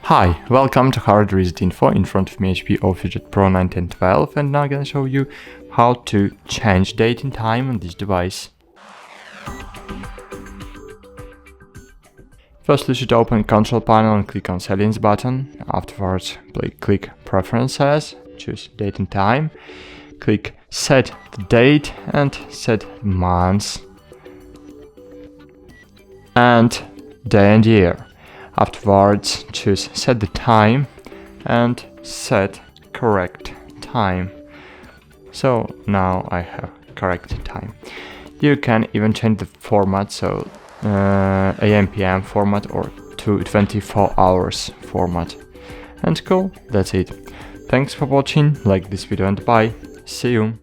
Hi, welcome to HardReset.Info. In front of me HP OfficeJet Pro 9.10.12, and now I'm gonna show you how to change date and time on this device. First, you should open Control Panel and click on Settings button. Afterwards, click Preferences, choose Date and Time, click Set the Date and set months and day and year. Afterwards, choose Set the Time and set Correct Time. So now I have correct time. You can even change the format, so AM PM format or to 24 hours format. And cool, that's it. Thanks for watching, like this video and bye. See you.